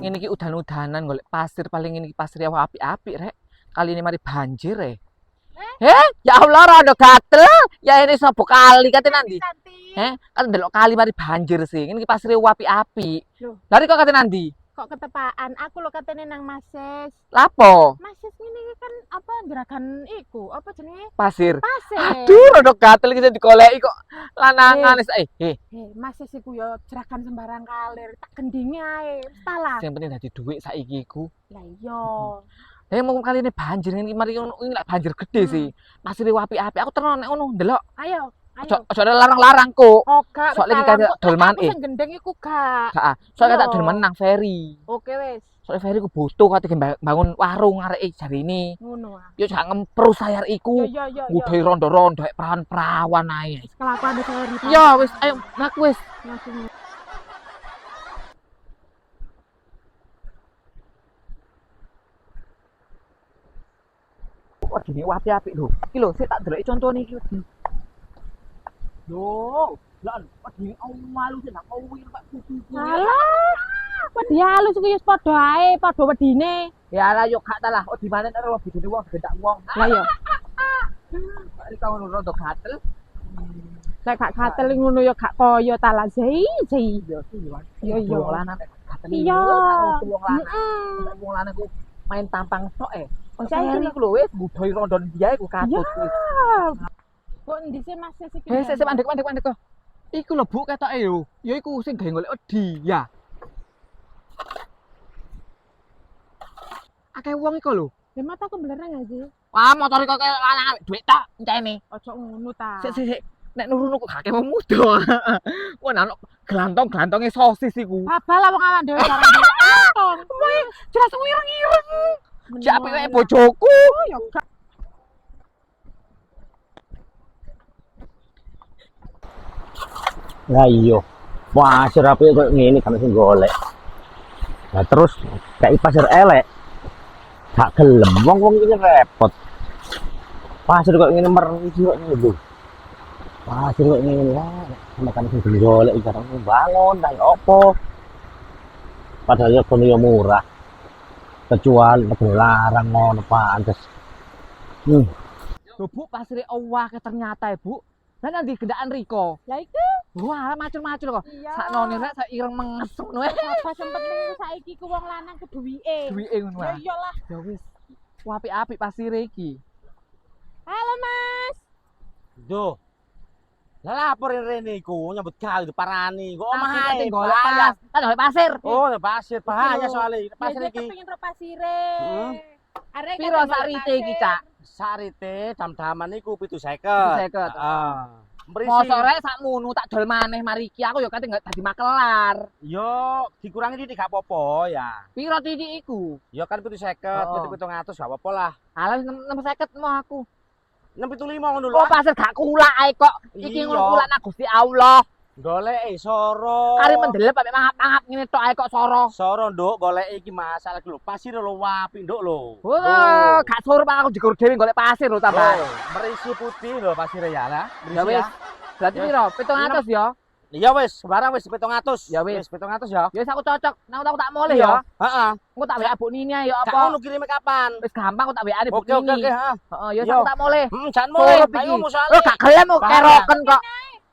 Ngene iki udan-udanan golek pasir paling ini pasir ya apik-apik rek. Kali ini mari banjir ya. Ya Allah rada gatel. Ya ini sapa kali kate nandi? Kan ndelok kali mari banjir sih. Ini pasir apik-apik. Lari kok kate nandi? Kok ketepaan aku lo katene nang Mases. Lapo? Mases ini kan apa gerakan iku, apa jenenge? Pasir. Pasir. Aduh, rada gatel iki digoleki kok lanangan Mases iku yo gerakan sembarang kalir, tak gendingi ae. Salah. Sing penting dadi dhuwit saiki iku. Lah iya. Mau kali ini banjir ini mari ngono iki lak banjir gede sih. Pasir apik-apik. Aku tenan nek ngono ndelok. Ayo. Ojo ada larang-larang kok. Oh, gak. Soalnya iki kaya dolman Sing gendeng iku gak. Gak. Soalnya tak dolman nang ferry. Oke wis. Soalnya ferry ku butuh kate bangun warung arek jarine. Ngono ah. Yo jak ngempru sayar iku. Yo. Ngudai rondo-rondo perawan-perawan ae. Kelakuan ferry. Ya wis ayo ngaku wis. Wah, gini apik-apik lho. Iki lho, sik tak deloki contone iki. Loh, lan wedi malu sih nak kuwi Pak kuku. Alah. Wedi halus iki wis padha ae, padha wedine. Ya lah yo gak ta lah, di mana nek lebih gede wong gendak wong. Lah yo. Iki kau rondo gatel. Nek gak gatel ngono yo gak kaya ta lah sei. Yo sih Yo. Wong lanang nek gatel. Iya. Wong lanang. Wong lanang ku main tampang tok Saya iki lho wis budaya rondo dia iku katut wis. Kok endi sih Mas iki? Sik mandek kok. Iku lho Bu ketoke yo. Ya iku sing gawe golek wedi ya. Akeh wong iku lho. Ya mataku belerang aja. Wah, motor kok kaya lanang duit tok entene. Ojo ngono ta. Sik. Nek nurun kok gak kemo muda. Wah, ana glantong-glantonge sosis iku. Babal lah wong awan dhewe barang glantong. Woi, jelas ireng-ireng. Jak apik wae bojoku. Ya gak. Lah iya. Pasir apik kok ngene kan sing golek. Nah terus kayak pasir elek. Gak gelem wong-wong iki repot. Pasir kok ngene merisi kok ngene lho. Pasir kok ngene wae. Makan sing golek iki kan bangun dan opo. Padahal ya kono ya murah. Kecuali larang ngono pantes. Lho Bu, pasire owake ternyata ya Bu. Lah nanti gendaan Riko. Lah iku Wah, macul-macul kok. iya. Saknone rek sak ireng menges ngono ae. Apa sempet ning saiki ku wong lanang keduwike. Duwike ngono Ya ae. iyalah. Ya wis. Apik-apik pasire iki. Halo Mas. Duh. Lah lapor rene iku nyambut gawe diparani. Kok omah Omah ae golek pas. Kan golek pasir. Oh, pasir bahaya soalnya. Pasir Ya, iki. pengen ro pasire. Arek Piro sarite iki, Cak? Sarite dam-daman iku 750. 750. Heeh. Mrisi. Mosok rek sakmono tak dol maneh mari iki aku ya kate gak dadi makelar. Yo dikurangi titik gak apa-apa ya. Piro titik iku? Yo kan 750, Oh. 700 gak apa-apa lah. Alah 650 mau aku. 675 ngono lho. Oh pasir gak kulak ae kok. Iki Iya. ngono kulak nang Gusti Allah. Golek soro. Kari mendelep ambek mangap-mangap ngene tok ae kok soro. Soro nduk golek iki masalah lho. Pasir lho apik nduk lho. Wah, gak suruh aku dikur dhewe golek pasir lho tambah. Oh, merisi putih lho pasire ya lah. Ya wis. Berarti piro? 700 ya. Iya wis, barang wis 700. Ya wis. 700 ya. Ya wis aku cocok. Nang aku tak moleh ya. Heeh. Engko tak WA Bu Nini ae ya Gak apa. ngono kirime kapan? Wis gampang aku tak WA-ne Bu Oke, Nini. heeh. Heeh, ya wis Yo. aku tak moleh. Jan mulai, Surup ayo iki. musuhan. Lo gak gelem kok Bahaya. keroken kok.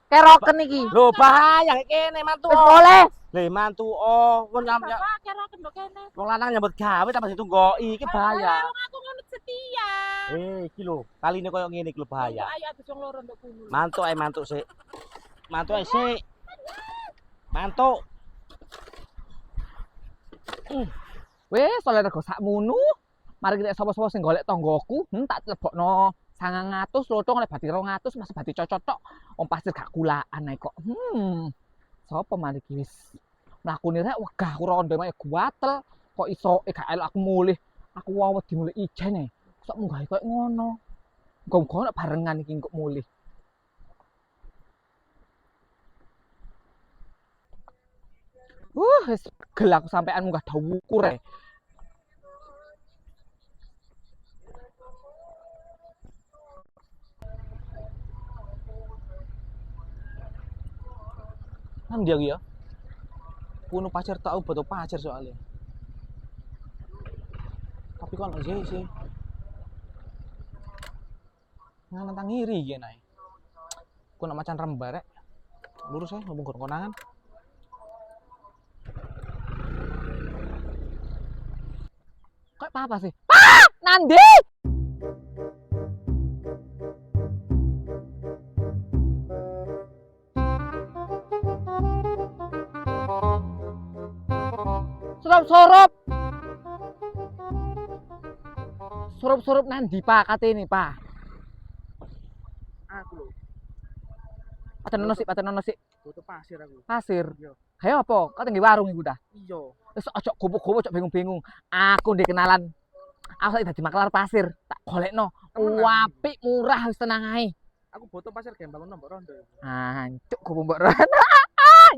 Keroken iki. Lho bahaya kene mantu. Wis moleh. Le mantu wong nyampe Bapak kira kendok kene. wong lanang nyambut gawe tambah ditunggoki iki bahaya. Wong aku ngono setia. Iki lho, kaline koyo ngene iki lho bahaya. Ayo adus wong loro nduk kuno. Mantuk sik. Mantuk sik. Mantuk. Wis oleh rego sakmono. Mari kita sapa-sapa sing golek tanggoku, tak lebokno 900 lotong oleh bati 200 masih bati cocok tok. Wong pasir gak kulaan ae kok. Sapa mari iki wis mlakune rek wegah aku rondo mae guatel. Kok iso gak elok aku mulih. Aku wae wedi mulih ijen ae. Sok munggah koyo ngono. Muga-muga nek barengan iki kok mulih. Wis pegel aku sampean munggah dawuku rek. Nang dia ya? Kuno pacar tau betul pacar soalnya. Tapi kok ono sih. Nang nang ngiri iki nae. Ku nak macan rembar rek. Lurus ae ngomong konangan. Kok apa sih? Ah! Nandi! Surup-surup. Surup-surup nandi Pak katene Pak. Aku lho, Paten ono sik. butuh pasir aku. Pasir. Iya. Hayo apa? Kau tinggi warung iku dah. Iya. Wis ojo gopo-gopo, ojo bingung-bingung. Aku ndek kenalan. Aku saiki dadi makelar pasir. Tak golekno. Temenan. Apik, murah, wis tenang ae. Aku butuh pasir game bangun nombor rondo. Hancuk gopo mbok Ron.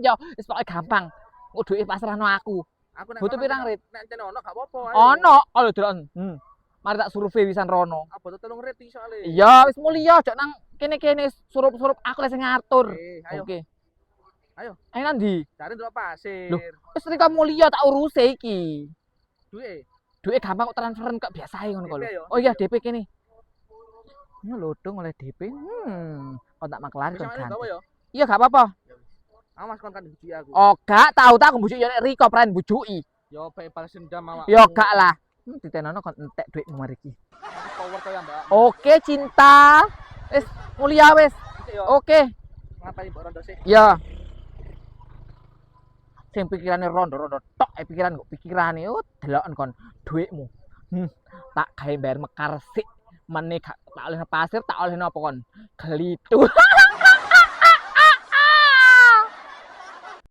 Yo, wis pokoke gampang. Engko duwe pasrahno aku. Aku nek Butuh pirang rit? Nek encen ono gak apa-apa. ayo. Ono, kalau delok. Mari tak survei wisan rono. Aku butuh 3 rit iki soalnya. Iya, wis mulya, ojo nang kene-kene surup-surup aku lek sing ngatur. Ayo. Oke. Ayo. Ayo nandi? Cari delok pasir. Loh. Wis rika mulya tak urus iki. Duwe. Duit gampang kok transferan kok biasa ae ngono kok lho. DP yo? Oh iya DP kene. Ini lho dong oleh DP. Kok tak makelar Bisa kon ngene ganti. apa ya? Iya gak apa-apa. Awas kon kan bujuki aku. Oh gak tahu tak aku bujuk yo nek Riko pren bujuki. Yo pe balas dendam awak. Yo gak lah. Ditenono kon entek duitmu mari iki. Power kaya Mbak. Oke cinta. Wis mulia wis. Iki yo. Oke. Ngapain mbok rondo sih? Ya. Sing pikirane rondo-rondo tok pikiran kok pikirane deloken kon duitmu. Tak gawe bayar mekar sik. Meneh gak tak oleh pasir tak oleh apa kon? Gelitu.